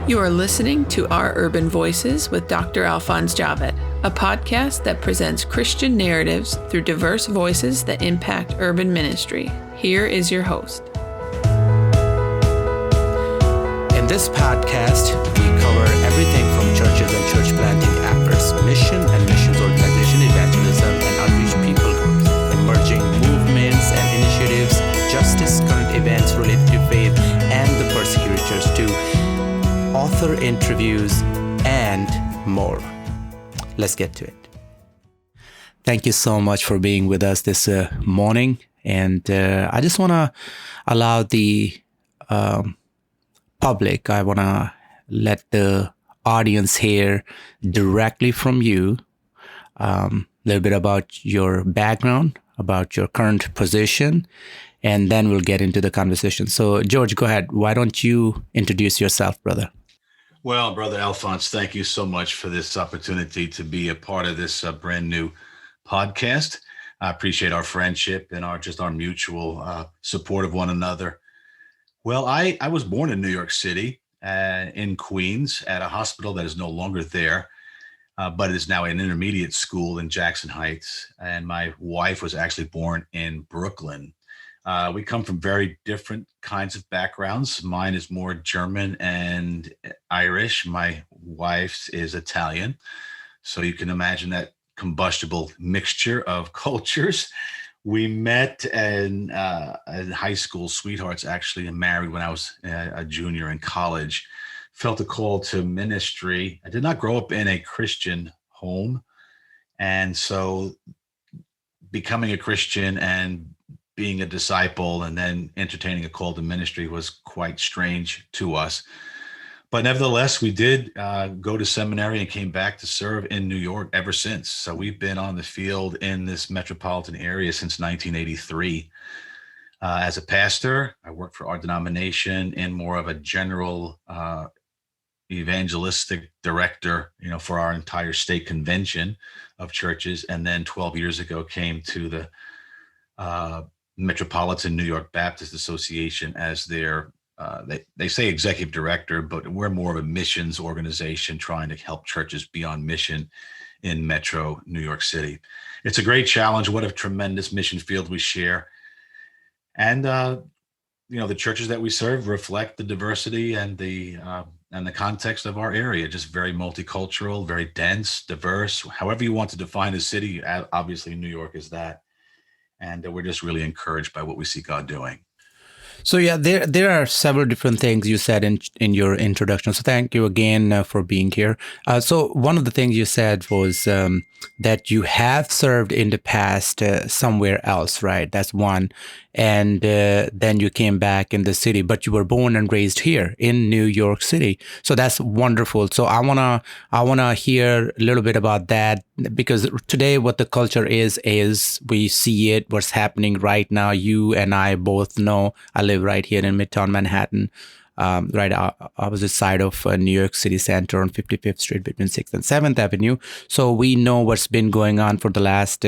You are listening to Our Urban Voices with Dr. Alphonse Javed, a podcast that presents Christian narratives through diverse voices that impact urban ministry. Here is your host. In this podcast, we cover everything from churches and church planting efforts, mission and missions organization, evangelism and outreach people groups, emerging movements and initiatives, justice, current events related to faith, and the persecuted church too, author interviews, and more. Let's get to it. Thank you so much for being with us this morning. And I just want to allow the public, I want to let the audience hear directly from you a little bit about your background, about your current position, and then we'll get into the conversation. So, George, go ahead. Why don't you introduce yourself, brother? Well, Brother Alphonse, thank you so much for this opportunity to be a part of this brand new podcast. I appreciate our friendship and our mutual support of one another. Well, I was born in New York City, in Queens, at a hospital that is no longer there, but is now an intermediate school in Jackson Heights. And my wife was actually born in Brooklyn. We come from very different kinds of backgrounds. Mine is more German and Irish. My wife's is Italian. So you can imagine that combustible mixture of cultures. We met in high school sweethearts, actually, and married when I was a junior in college. Felt a call to ministry. I did not grow up in a Christian home. And so becoming a Christian and being a disciple and then entertaining a call to ministry was quite strange to us. But nevertheless, we did go to seminary and came back to serve in New York ever since. So we've been on the field in this metropolitan area since 1983. As a pastor, I work for our denomination in more of a general evangelistic director, for our entire state convention of churches. And then 12 years ago came to the Metropolitan New York Baptist Association as their, they say executive director, but we're more of a missions organization trying to help churches be on mission in Metro New York City. It's a great challenge. What a tremendous mission field we share. And, the churches that we serve reflect the diversity and the context of our area, just very multicultural, very dense, diverse, however you want to define a city. Obviously, New York is that. And we're just really encouraged by what we see God doing. So yeah, there are several different things you said in your introduction. So thank you again for being here. So one of the things you said was that you have served in the past somewhere else, right? That's one. And then you came back in the city, but you were born and raised here in New York City. So that's wonderful. So I wanna hear a little bit about that, because today what the culture is we see it, what's happening right now. You and I both know. I live right here in Midtown Manhattan, right opposite side of New York City Center on 55th Street between 6th and 7th Avenue. So we know what's been going on for the last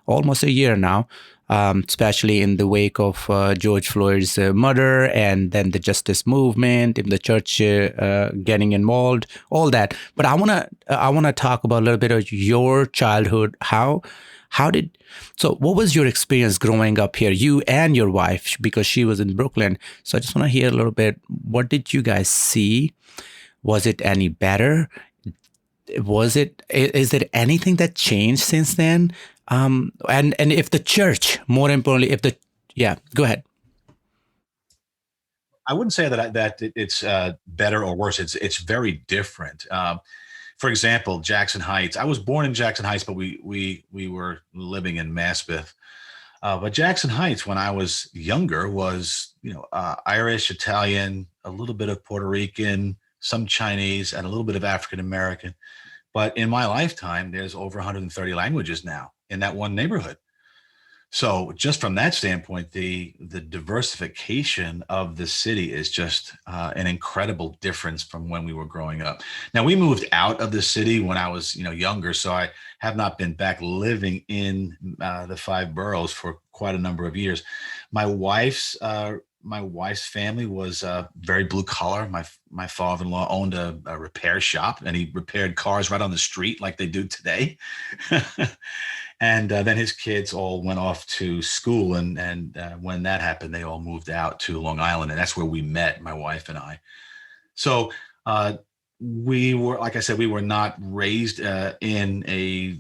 almost a year now. Especially in the wake of George Floyd's murder, and then the justice movement, and the church getting involved, all that. But I wanna talk about a little bit of your childhood. So what was your experience growing up here, you and your wife, because she was in Brooklyn? So I just want to hear a little bit. What did you guys see? Was it any better? Is there anything that changed since then? And if the church, more importantly, go ahead. I wouldn't say that it's better or worse. It's very different. For example, Jackson Heights. I was born in Jackson Heights, but we were living in Maspeth. But Jackson Heights, when I was younger, was Irish, Italian, a little bit of Puerto Rican, some Chinese, and a little bit of African American. But in my lifetime, there's over 130 languages now in that one neighborhood. So just from that standpoint, the diversification of the city is just an incredible difference from when we were growing up. Now, we moved out of the city when I was younger, so I have not been back living in the five boroughs for quite a number of years. My wife's my wife's family was very blue collar. My father-in-law owned a repair shop, and he repaired cars right on the street like they do today. And then his kids all went off to school, and when that happened, they all moved out to Long Island, and that's where we met, my wife and I. So we were, like I said, we were not raised in a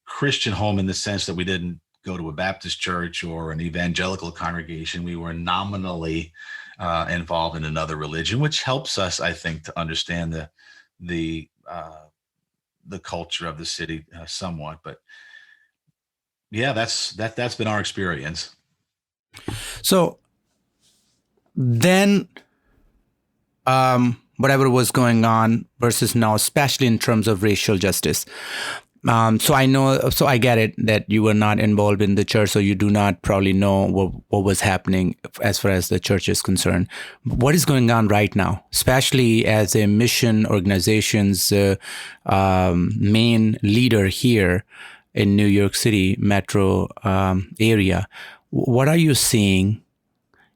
Christian home in the sense that we didn't go to a Baptist church or an evangelical congregation. We were nominally involved in another religion, which helps us, I think, to understand the culture of the city somewhat. But yeah, that's been our experience. So then, whatever was going on versus now, especially in terms of racial justice. So I get it that you were not involved in the church, so you do not probably know what was happening as far as the church is concerned. What is going on right now, especially as a mission organization's main leader here in New York City metro area? What are you seeing?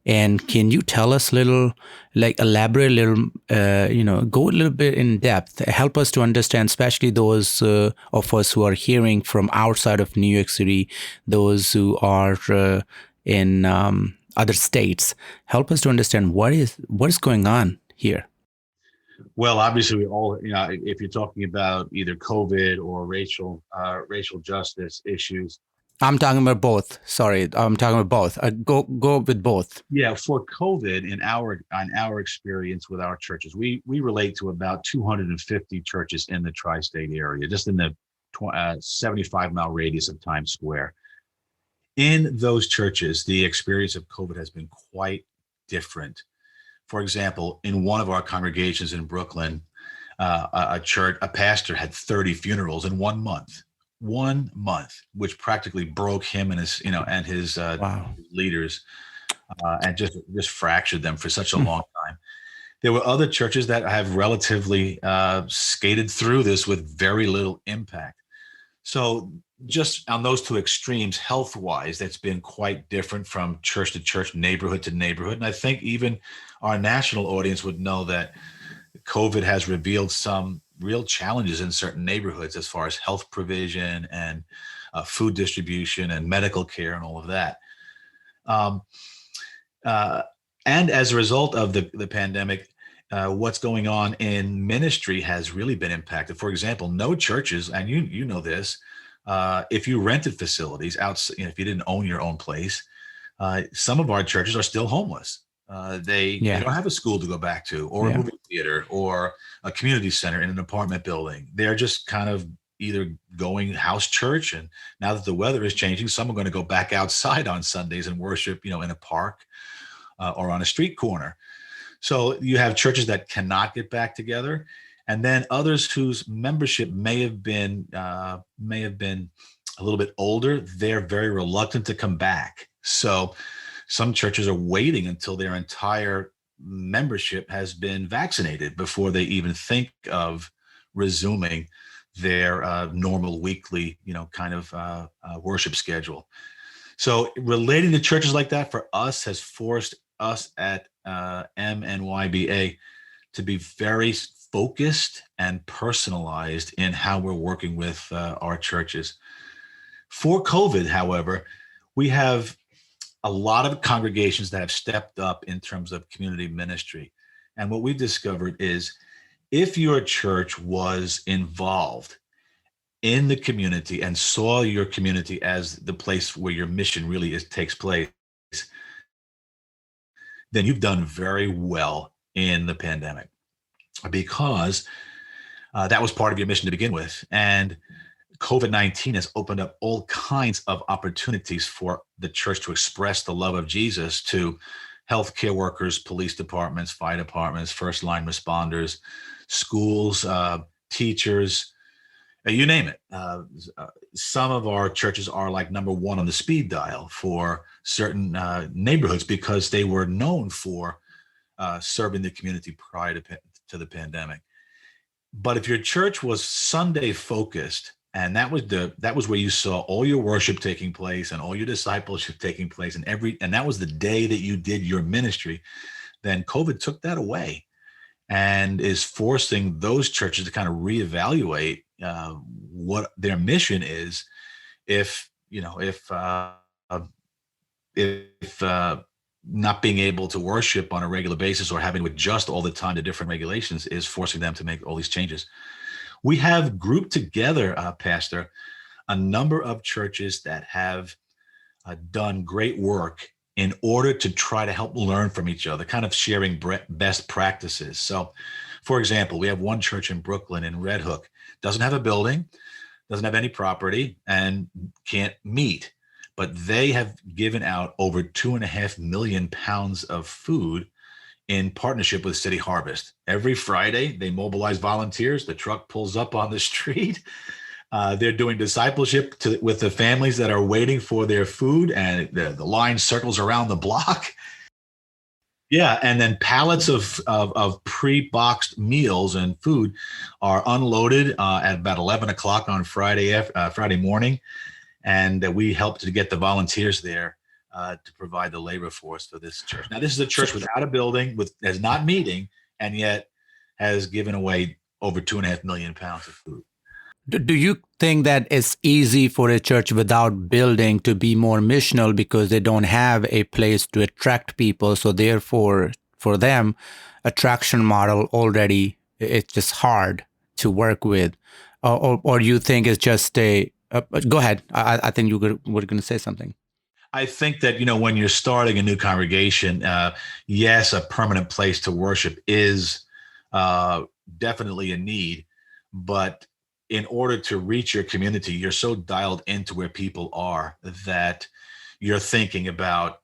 And can you tell us elaborate a little, go a little bit in depth, help us to understand, especially those of us who are hearing from outside of New York City, those who are in other states. Help us to understand what is going on here. Well, obviously, we all, if you're talking about either COVID or racial justice issues. I'm talking about both. Sorry, I'm talking about both. Go with both. Yeah, for COVID, in our experience with our churches, we relate to about 250 churches in the tri-state area, just in the 75-mile radius of Times Square. In those churches, the experience of COVID has been quite different. For example, in one of our congregations in Brooklyn, a pastor had 30 funerals in 1 month. 1 month, which practically broke him and his Wow. leaders, and just fractured them for such a long time. There were other churches that have relatively skated through this with very little impact. So just on those two extremes, health-wise, that's been quite different from church to church, neighborhood to neighborhood. And I think even our national audience would know that COVID has revealed some real challenges in certain neighborhoods as far as health provision and food distribution and medical care and all of that. And as a result of the pandemic, what's going on in ministry has really been impacted. For example, no churches, and you know this, if you rented facilities outside, if you didn't own your own place, some of our churches are still homeless. They don't have a school to go back to, or a movie theater, or a community center in an apartment building. They're just kind of either going house church, and now that the weather is changing, some are going to go back outside on Sundays and worship, in a park or on a street corner. So you have churches that cannot get back together, and then others whose membership may have been a little bit older. They're very reluctant to come back. So some churches are waiting until their entire membership has been vaccinated before they even think of resuming their normal weekly, worship schedule. So relating to churches like that for us has forced us at MNYBA to be very focused and personalized in how we're working with our churches. For COVID, however, we have a lot of congregations that have stepped up in terms of community ministry. And what we've discovered is if your church was involved in the community and saw your community as the place where your mission really takes place, then you've done very well in the pandemic, because that was part of your mission to begin with. And COVID-19 has opened up all kinds of opportunities for the church to express the love of Jesus to healthcare workers, police departments, fire departments, first line responders, schools, teachers, you name it. Some of our churches are like number one on the speed dial for certain neighborhoods because they were known for serving the community prior to the pandemic. But if your church was Sunday focused And that was where you saw all your worship taking place and all your discipleship taking place, and that was the day that you did your ministry. Then COVID took that away and is forcing those churches to kind of reevaluate what their mission is. If you know, if not being able to worship on a regular basis or having to adjust all the time to different regulations is forcing them to make all these changes. We have grouped together, Pastor, a number of churches that have done great work in order to try to help learn from each other, kind of sharing best practices. So, for example, we have one church in Brooklyn, in Red Hook, doesn't have a building, doesn't have any property, and can't meet. But they have given out over 2.5 million pounds of food in partnership with City Harvest. Every Friday, they mobilize volunteers. The truck pulls up on the street. They're doing discipleship with the families that are waiting for their food, and the line circles around the block. Yeah, and then pallets of pre-boxed meals and food are unloaded at about 11 o'clock on Friday morning, and we help to get the volunteers there to provide the labor force for this church. Now, this is a church without a building, that's not meeting, and yet has given away over 2.5 million pounds of food. Do you think that it's easy for a church without building to be more missional because they don't have a place to attract people? So therefore, for them, attraction model already, it's just hard to work with. Or you think it's just a... go ahead. I think you were going to say something. I think that, when you're starting a new congregation, yes, a permanent place to worship is definitely a need, but in order to reach your community, you're so dialed into where people are that you're thinking about,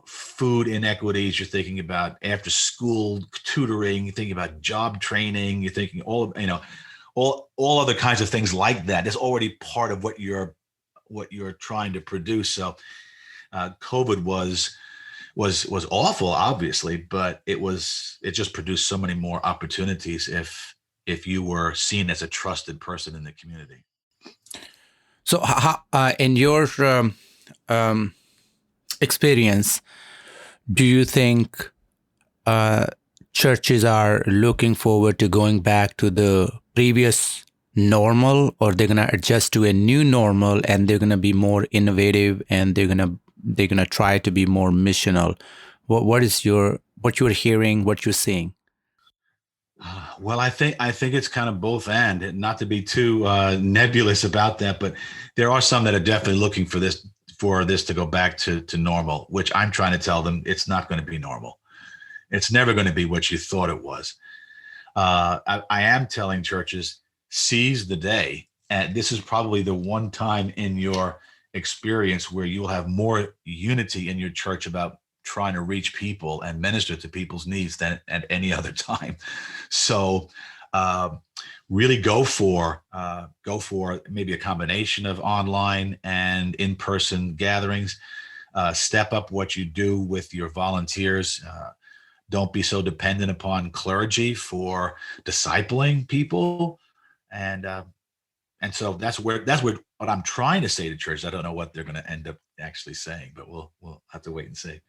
food inequities. You're thinking about after school tutoring. You're thinking about job training. You're thinking all other kinds of things like that. It's already part of what you're trying to produce. So COVID was awful, obviously, but it just produced so many more opportunities if you were seen as a trusted person in the community. So in your experience, do you think churches are looking forward to going back to the previous normal, or they're going to adjust to a new normal and they're going to be more innovative and they're going to try to be more missional? What you're hearing, what you're seeing? Well, I think it's kind of both, and not to be too nebulous about that, but there are some that are definitely looking for this to go back to normal, which I'm trying to tell them it's not going to be normal. It's never going to be what you thought it was. I am telling churches, seize the day, and this is probably the one time in your experience where you'll have more unity in your church about trying to reach people and minister to people's needs than at any other time. So really go for maybe a combination of online and in-person gatherings. Step up what you do with your volunteers. Don't be so dependent upon clergy for discipling people. And so that's what I'm trying to say to church. I don't know what they're going to end up actually saying, but we'll have to wait and see.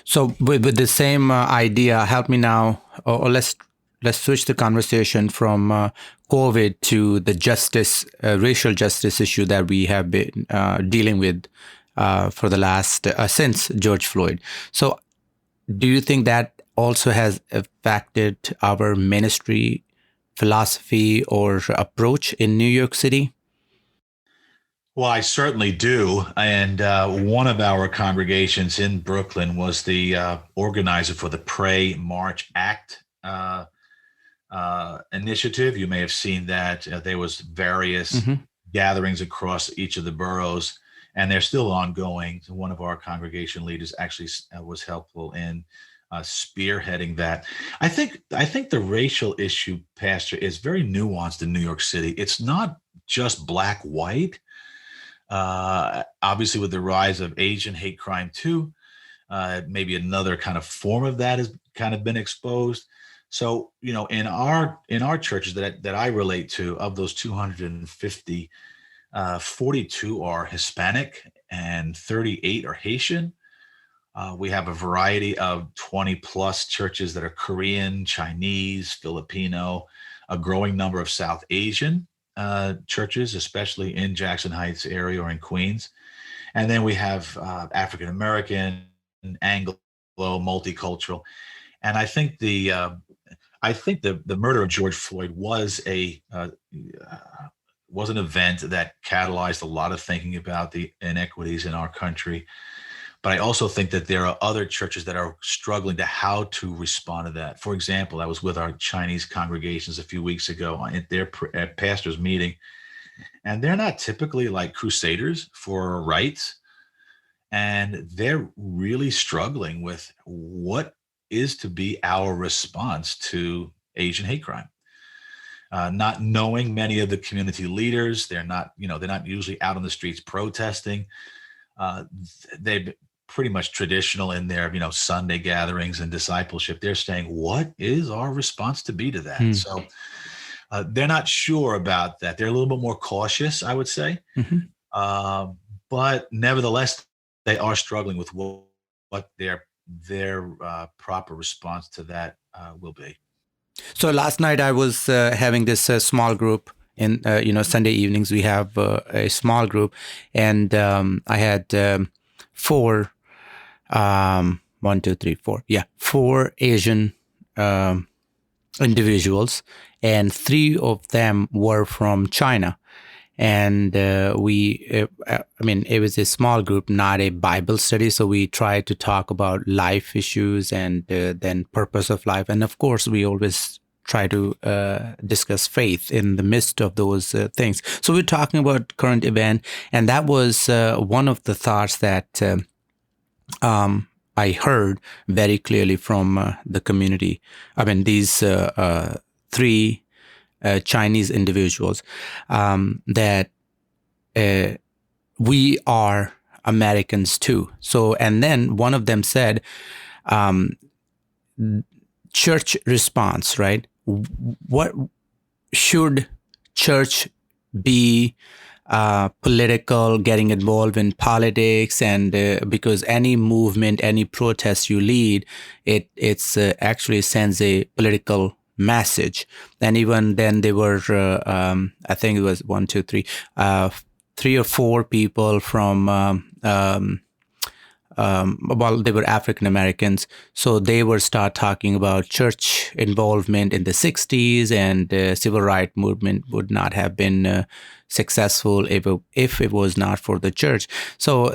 So with the same idea, help me now, or let's switch the conversation from COVID to the racial justice issue that we have been dealing with for the last, since George Floyd. So do you think that also has affected our ministry philosophy or approach in New York City? Well, I certainly do. And one of our congregations in Brooklyn was the organizer for the Pray, March, Act initiative. You may have seen that. There was various gatherings across each of the boroughs, and they're still ongoing. One of our congregation leaders actually was helpful in spearheading that. I think the racial issue, Pastor, is very nuanced in New York City. It's not just black, white. Obviously, with the rise of Asian hate crime too, maybe another kind of form of that has kind of been exposed. So, in our churches that I relate to, of those 250 42 are Hispanic, and 38 are Haitian. We have a variety of 20 plus churches that are Korean, Chinese, Filipino, a growing number of South Asian churches, especially in Jackson Heights area or in Queens. And then we have African American, Anglo, multicultural. And I think the murder of George Floyd was an event that catalyzed a lot of thinking about the inequities in our country. But I also think that there are other churches that are struggling to how to respond to that. For example, I was with our Chinese congregations a few weeks ago at their pastors meeting, and they're not typically like crusaders for rights. And they're really struggling with what is to be our response to Asian hate crime. Not knowing many of the community leaders, they're not usually out on the streets protesting. They've pretty much traditional in their Sunday gatherings and discipleship. They're saying, what is our response to be to that? So they're not sure about that. They're a little bit more cautious, I would say. But nevertheless, they are struggling with what their proper response to that will be. So last night I was having this small group. In Sunday evenings we have a small group, and I had four, one, two, three, four, four Asian individuals, and three of them were from China. And it was a small group, not a Bible study. So we tried to talk about life issues and then purpose of life. And of course, we always try to discuss faith in the midst of those things. So we're talking about current event. And that was one of the thoughts that I heard very clearly from the community. These three Chinese individuals, that we are Americans too. So, and then one of them said, church response, right? What should church be political, getting involved in politics, and because any movement, any protest you lead, it's actually sends a political message. And even then they were I think it was three or four people from they were African Americans, so they were start talking about church involvement in the 60s, and civil rights movement would not have been successful if it was not for the church. So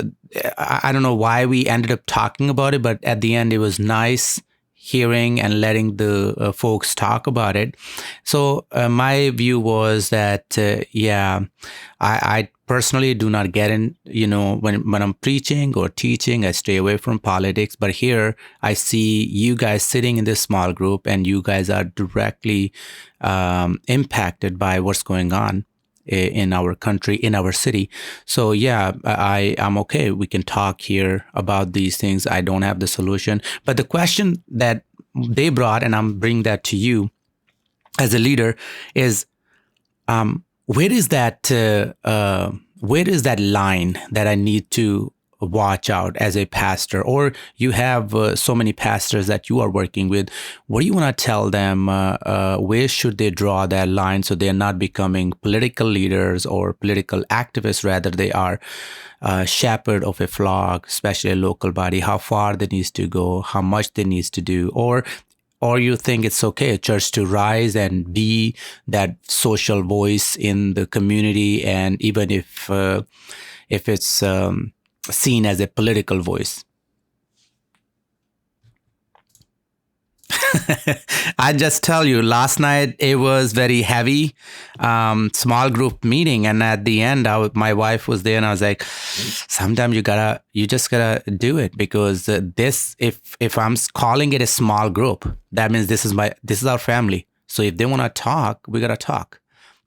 I don't know why we ended up talking about it, but at the end it was nice hearing and letting the folks talk about it. So my view was that, I personally do not get in, when I'm preaching or teaching, I stay away from politics. But here I see you guys sitting in this small group, and you guys are directly impacted by what's going on in our country, in our city. So I'm okay. We can talk here about these things. I don't have the solution. But the question that they brought, and I'm bringing that to you as a leader, is where is that line that I need to watch out as a pastor? Or you have so many pastors that you are working with. What do you want to tell them? Where should they draw that line so they're not becoming political leaders or political activists? Rather, they are shepherd of a flock, especially a local body. How far they need to go, how much they need to do, or you think it's okay a church to rise and be that social voice in the community, and even if it's seen as a political voice. I just tell you, last night it was very heavy, small group meeting, and at the end, my wife was there, and I was like, sometimes you just gotta do it, because if I'm calling it a small group, that means this is our family. So if they want to talk, we gotta talk.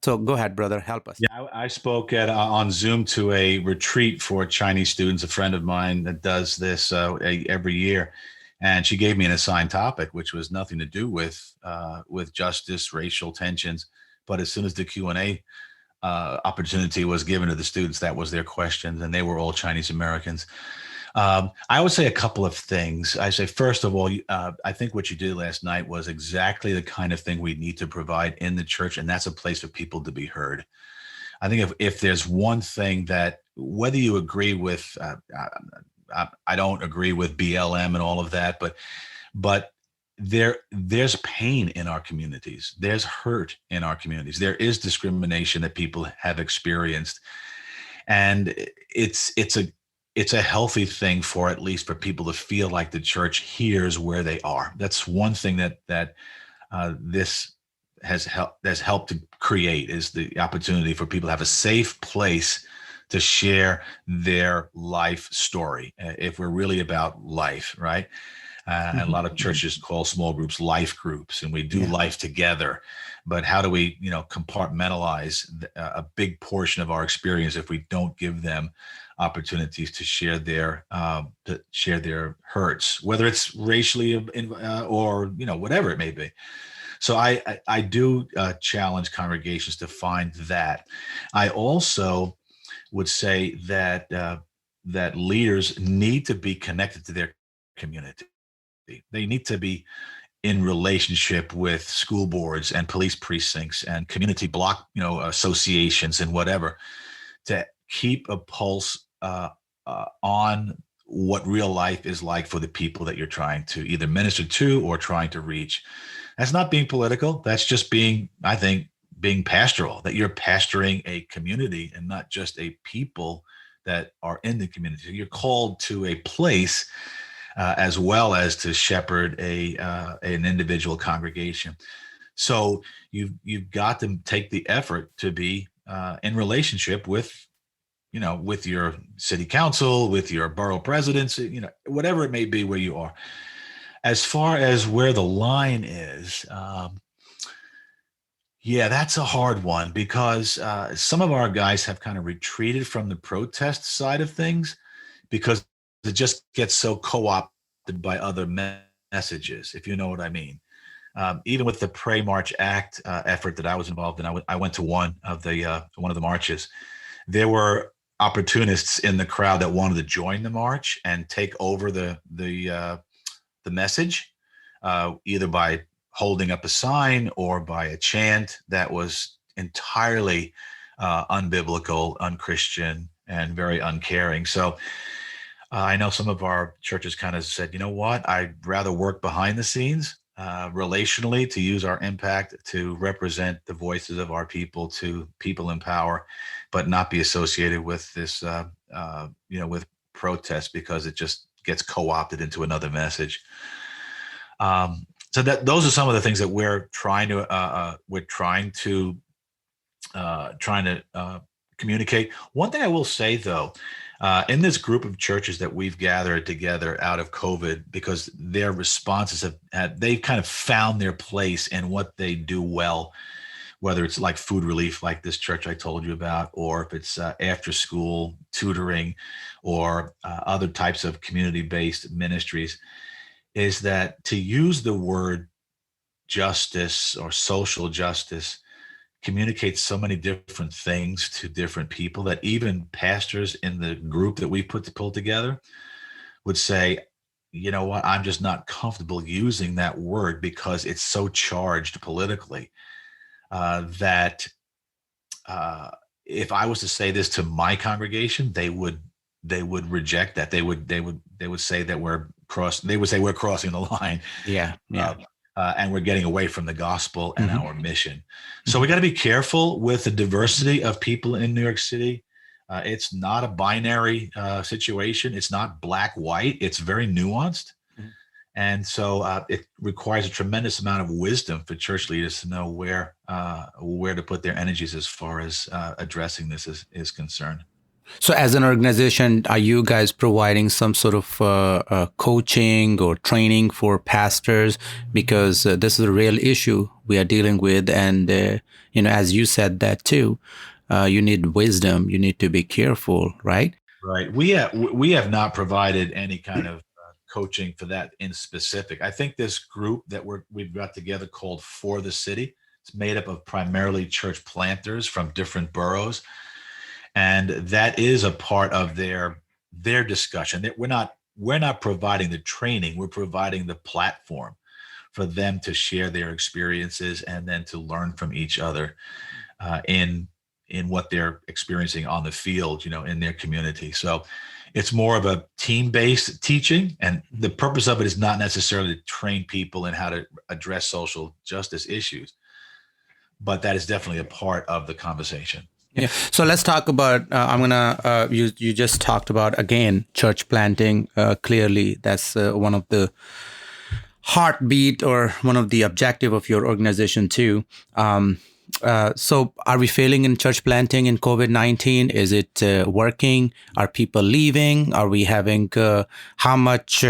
So go ahead, brother, help us. Yeah, I spoke on Zoom to a retreat for Chinese students, a friend of mine that does this every year. And she gave me an assigned topic, which was nothing to do with justice, racial tensions. But as soon as the Q&A opportunity was given to the students, that was their questions, and they were all Chinese Americans. I would say a couple of things. I say, first of all, I think what you did last night was exactly the kind of thing we need to provide in the church, and that's a place for people to be heard. I think if there's one thing that, whether you agree with, I don't agree with BLM and all of that, but there's pain in our communities. There's hurt in our communities. There is discrimination that people have experienced, and it's a healthy thing for, at least for people to feel like the church hears where they are. That's one thing that this has helped to create, is the opportunity for people to have a safe place to share their life story. If we're really about life, right? And a lot of churches call small groups life groups, and we do life together. But how do we, compartmentalize a big portion of our experience if we don't give them opportunities to share their hurts, whether it's racially or whatever it may be. So I do challenge congregations to find that. I also would say that that leaders need to be connected to their community. They need to be in relationship with school boards and police precincts and community block, associations and whatever, to keep a pulse on what real life is like for the people that you're trying to either minister to or trying to reach. That's not being political. That's just being, I think, being pastoral, that you're pastoring a community and not just a people that are in the community. You're called to a place as well as to shepherd an individual congregation. So you've got to take the effort to be in relationship with your city council, with your borough presidents, whatever it may be where you are. As far as where the line is, that's a hard one, because some of our guys have kind of retreated from the protest side of things because it just gets so co-opted by other messages, if you know what I mean. Even with the Pray March Act effort that I was involved in, I went to one of the marches. There were opportunists in the crowd that wanted to join the march and take over the message, either by holding up a sign or by a chant that was entirely unbiblical, unchristian, and very uncaring. So I know some of our churches kind of said, you know what, I'd rather work behind the scenes relationally to use our impact to represent the voices of our people to people in power, but not be associated with this, with protests, because it just gets co-opted into another message. So those are some of the things that we're trying to communicate. One thing I will say, though, in this group of churches that we've gathered together out of COVID, because their responses they've kind of found their place in what they do well, whether it's like food relief, like this church I told you about, or if it's after school tutoring or other types of community-based ministries, is that to use the word justice or social justice communicates so many different things to different people that even pastors in the group that we pulled together would say, you know what, I'm just not comfortable using that word because it's so charged politically that if I was to say this to my congregation, they would reject that. They would say that we're crossing the line. Yeah. And we're getting away from the gospel and our mission. So we got to be careful with the diversity of people in New York City. It's not a binary situation. It's not black, white. It's very nuanced. And so it requires a tremendous amount of wisdom for church leaders to know where to put their energies as far as addressing this is concerned. So as an organization, are you guys providing some sort of coaching or training for pastors? Because this is a real issue we are dealing with. And, as you said that too, you need wisdom. You need to be careful, right? Right. We have not provided any kind of coaching for that in specific. I think this group that we've got together called For the City, It's made up of primarily church planters from different boroughs. And that is a part of their discussion. That we're not providing the training, we're providing the platform for them to share their experiences and then to learn from each other in what they're experiencing on the field, in their community. So it's more of a team-based teaching, and the purpose of it is not necessarily to train people in how to address social justice issues, but that is definitely a part of the conversation. Yeah. So let's talk about, you just talked about, again, church planting. Clearly, that's one of the heartbeat or one of the objective of your organization too. So are we failing in church planting in COVID-19? Is it working? Are people leaving? Are we having, how much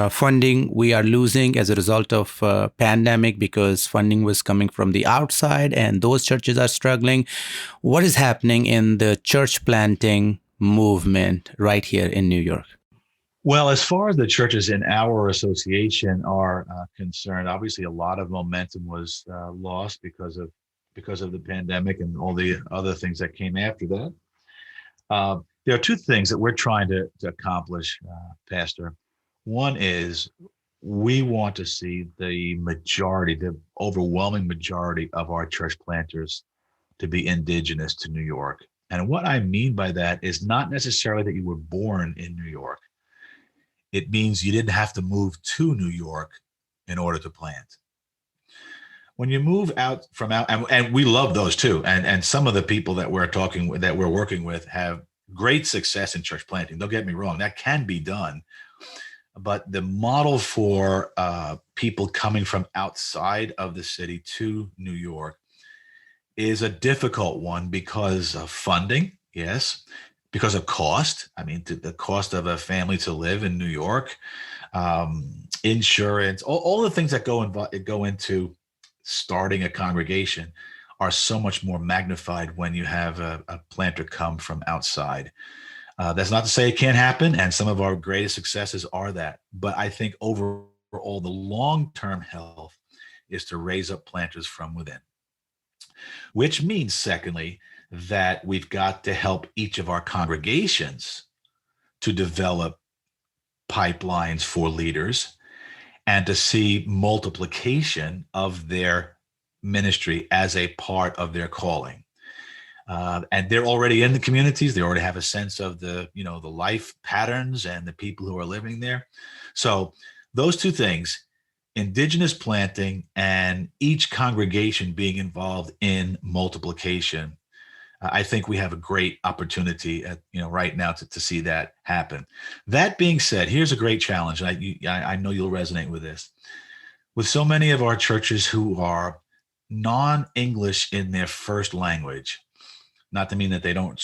funding we are losing as a result of pandemic because funding was coming from the outside and those churches are struggling? What is happening in the church planting movement right here in New York? Well, as far as the churches in our association are concerned, obviously a lot of momentum was lost because of the pandemic and all the other things that came after that. There are two things that we're trying to accomplish, Pastor. One is we want to see the overwhelming majority of our church planters to be indigenous to New York. And what I mean by that is not necessarily that you were born in New York. It means you didn't have to move to New York in order to plant. When you move out from out, and we love those too, and some of the people that we're working with have great success in church planting. Don't get me wrong, that can be done. But the model for people coming from outside of the city to New York is a difficult one because of funding, yes, because of cost. I mean, the cost of a family to live in New York, insurance, all the things that go into starting a congregation are so much more magnified when you have a planter come from outside. That's not to say it can't happen, and some of our greatest successes are that. But I think overall, the long-term health is to raise up planters from within, which means, secondly, that we've got to help each of our congregations to develop pipelines for leaders and to see multiplication of their ministry as a part of their calling. And they're already in the communities. They already have a sense of the life patterns and the people who are living there. So those two things, indigenous planting and each congregation being involved in multiplication, I think we have a great opportunity right now to see that happen. That being said, here's a great challenge. I know you'll resonate with this. With so many of our churches who are non-English in their first language, not to mean that they don't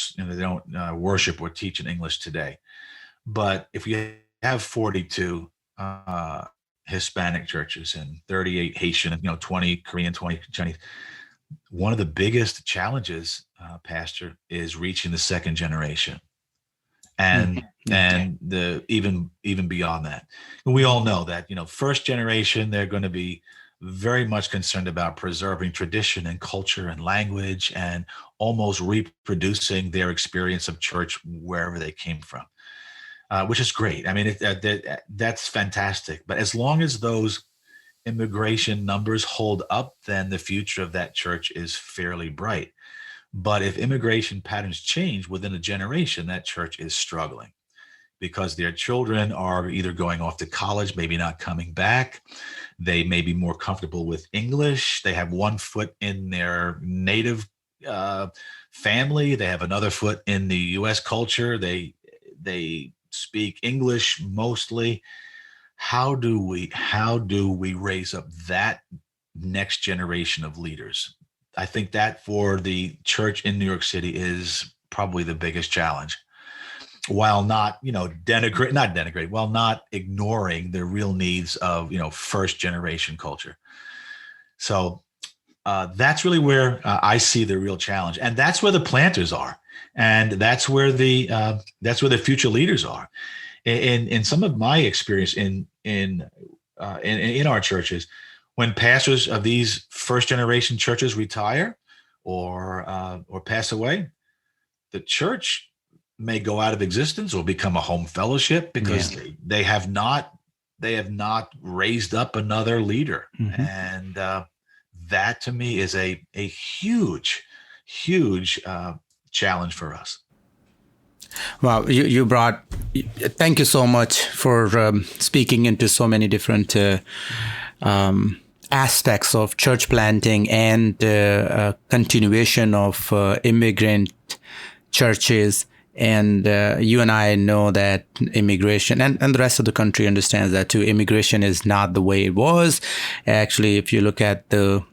worship or teach in English today, but if you have 42 Hispanic churches and 38 Haitian, 20 Korean, 20 Chinese, one of the biggest challenges, Pastor, is reaching the second generation, and even beyond that. And we all know that first generation, they're going to be very much concerned about preserving tradition and culture and language, and almost reproducing their experience of church wherever they came from, which is great. I mean, that's fantastic. But as long as those immigration numbers hold up, then the future of that church is fairly bright. But if immigration patterns change within a generation, that church is struggling because their children are either going off to college, maybe not coming back. They may be more comfortable with English. They have one foot in their native family. They have another foot in the U.S. culture. They speak English mostly. How do we raise up that next generation of leaders? I think that for the church in New York City is probably the biggest challenge, while not while not ignoring the real needs of first generation culture. So that's really where I see the real challenge, and that's where the planters are, and that's where the future leaders are. In some of my experience in our churches, when pastors of these first generation churches retire or pass away, the church may go out of existence or become a home fellowship because they have not raised up another leader. Mm-hmm. And that to me is a huge challenge for us. Wow, thank you so much for speaking into so many different aspects of church planting and continuation of immigrant churches. And you and I know that immigration and the rest of the country understands that too. Immigration is not the way it was. Actually, if you look at the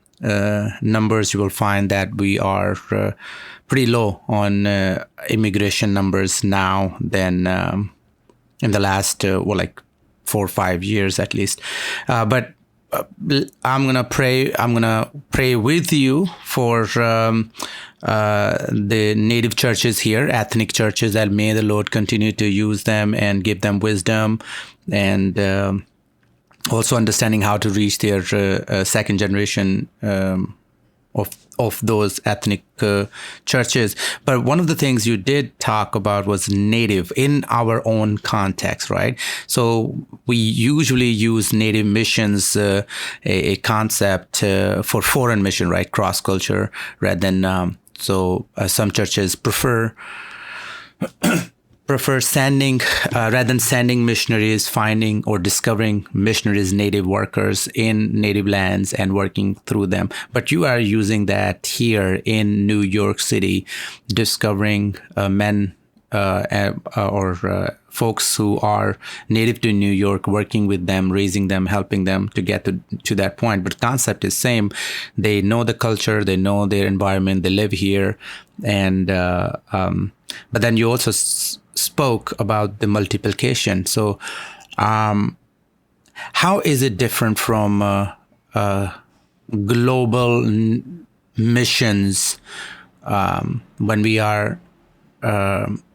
numbers, you will find that we are pretty low on immigration numbers now than in the last, 4 or 5 years at least. But I'm gonna pray with you for the native churches here, ethnic churches, that may the Lord continue to use them and give them wisdom and also understanding how to reach their second generation of those ethnic churches. But one of the things you did talk about was native in our own context, right? So we usually use native missions, a concept for foreign mission, right? Cross culture, rather than some churches prefer sending, rather than sending missionaries, finding or discovering missionaries, native workers in native lands and working through them. But you are using that here in New York City, discovering men or folks who are native to New York, working with them, raising them, helping them to get to that point. But the concept is same. They know the culture, they know their environment, they live here. And but then you also spoke about the multiplication. So how is it different from global missions when we are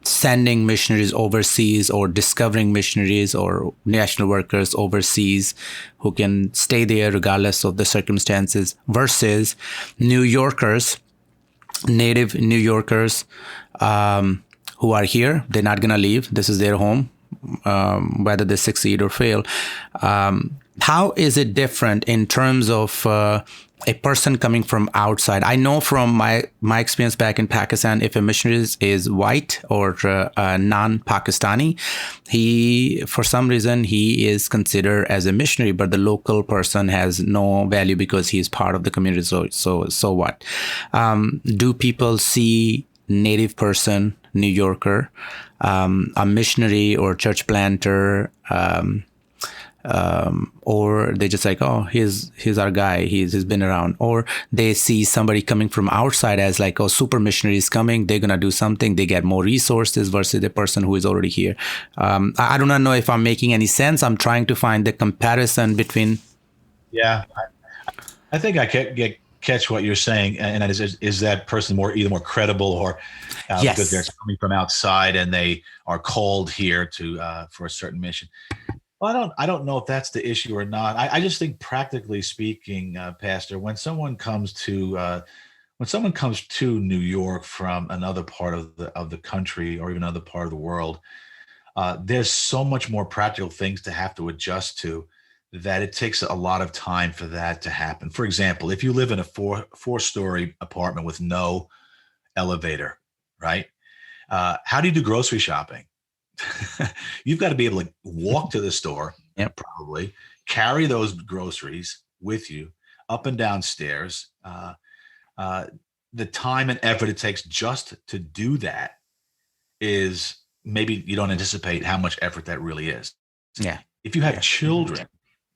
sending missionaries overseas or discovering missionaries or national workers overseas who can stay there regardless of the circumstances, versus New Yorkers, native New Yorkers who are here? They're not going to leave. This is their home, whether they succeed or fail. How is it different in terms of a person coming from outside? I know from my experience back in Pakistan, if a missionary is white or non-Pakistani, for some reason, he is considered as a missionary, but the local person has no value because he is part of the community. So what? Do people see native person, New Yorker, a missionary or church planter, or they just like, oh, he's our guy, he's been around, or they see somebody coming from outside as like, oh, super missionary is coming, they're gonna do something, they get more resources versus the person who is already here. I do not know if I'm making any sense. I'm trying to find the comparison between. Yeah, I think I catch what you're saying, and that is that person either more credible or yes, because they're coming from outside and they are called here to for a certain mission. Well, I don't know if that's the issue or not. I just think, practically speaking, Pastor, when someone comes to New York from another part of the country or even another part of the world, there's so much more practical things to have to adjust to that it takes a lot of time for that to happen. For example, if you live in a four-story apartment with no elevator, right? How do you do grocery shopping? You've got to be able to walk to the store, probably carry those groceries with you up and down stairs. The time and effort it takes just to do that is, maybe you don't anticipate how much effort that really is. Yeah. If you have children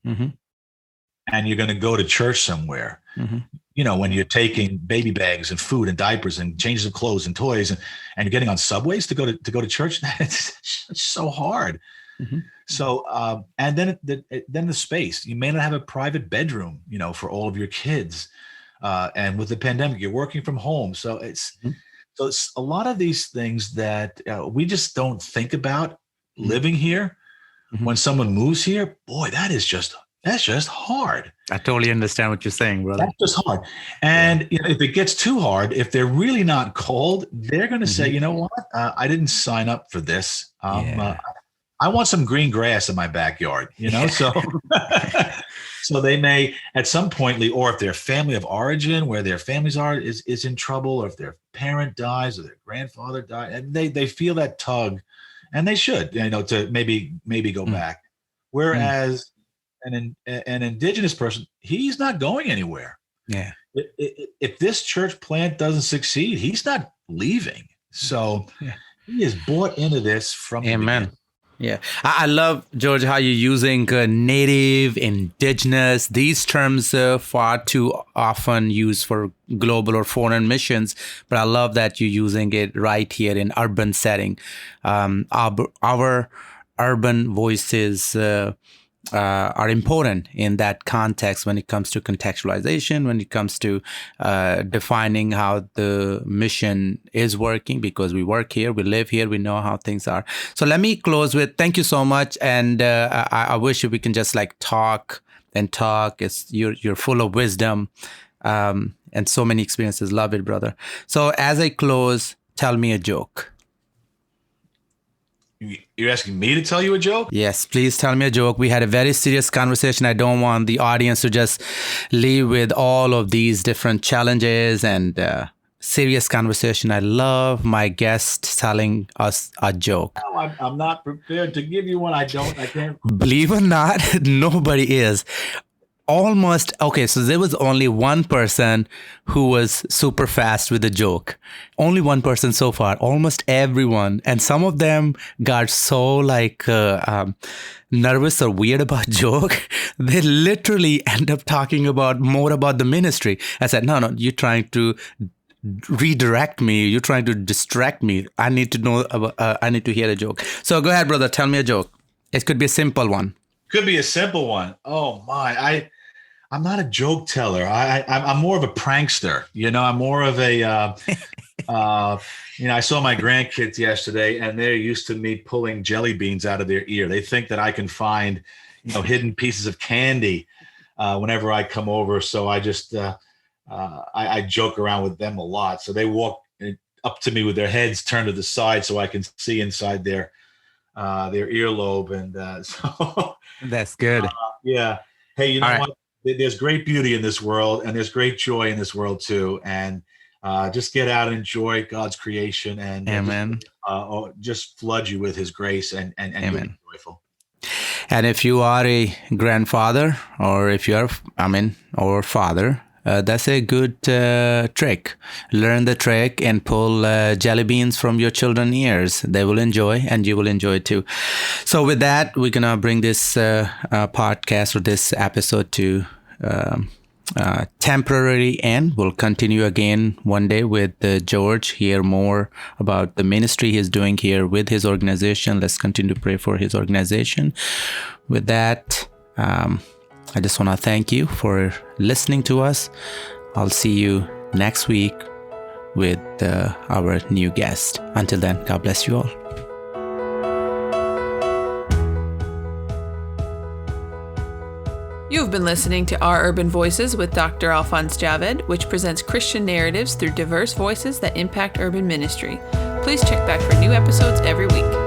and you're going to go to church somewhere, when you're taking baby bags and food and diapers and changes of clothes and toys and you're getting on subways to go to church, it's so hard. So, and then the space, you may not have a private bedroom, for all of your kids. And with the pandemic, you're working from home. So it's a lot of these things that we just don't think about living here. When someone moves here, boy, that is just That's just hard. I totally understand what you're saying, brother. That's just hard. And if it gets too hard, if they're really not called, they're going to say, you know what? I didn't sign up for this. I want some green grass in my backyard, so so they may at some point, or if their family of origin, where their families are, is in trouble, or if their parent dies or their grandfather died, and they feel that tug, and they should, to maybe go back. Whereas an indigenous person, he's not going anywhere. Yeah. If this church plant doesn't succeed, he's not leaving. So he is bought into this from the beginning. Yeah. I love, George, how you're using native, indigenous, these terms far too often used for global or foreign missions. But I love that you're using it right here in urban setting. Our urban voices are important in that context when it comes to contextualization, when it comes to defining how the mission is working, because we work here, we live here, we know how things are. So let me close with thank you so much. And I wish we can just talk and talk. You're full of wisdom and so many experiences. Love it, brother. So as I close, tell me a joke. You're asking me to tell you a joke? Yes, please tell me a joke. We had a very serious conversation. I don't want the audience to just leave with all of these different challenges and serious conversation. I love my guests telling us a joke. No, I'm not prepared to give you one. I can't. Believe it or not, nobody is. Okay, so there was only one person who was super fast with a joke. Only one person so far. Almost everyone, and some of them got so nervous or weird about joke, they literally end up talking more about the ministry. I said, no, you're trying to redirect me. You're trying to distract me. I need to know. I need to hear a joke. So go ahead, brother. Tell me a joke. It could be a simple one. Could be a simple one. Oh my! I'm not a joke teller. I'm more of a prankster. I'm more of a. I saw my grandkids yesterday, and they're used to me pulling jelly beans out of their ear. They think that I can find, hidden pieces of candy whenever I come over. So I just I joke around with them a lot. So they walk up to me with their heads turned to the side, so I can see inside their earlobe, and so that's good. Yeah. Hey, you know what? There's great beauty in this world, and there's great joy in this world too. And just get out and enjoy God's creation, and Amen. Just flood you with His grace, and be joyful. And if you are a grandfather, or if you are, or father, that's a good trick. Learn the trick and pull jelly beans from your children's ears. They will enjoy, and you will enjoy it too. So with that, we're going to bring this podcast or this episode to temporary end. We'll continue again one day with George, hear more about the ministry he's doing here with his organization. Let's continue to pray for his organization. With that, I just want to thank you for listening to us. I'll see you next week with our new guest. Until then, God bless you all. You've been listening to Our Urban Voices with Dr. Alphonse Javed, which presents Christian narratives through diverse voices that impact urban ministry. Please check back for new episodes every week.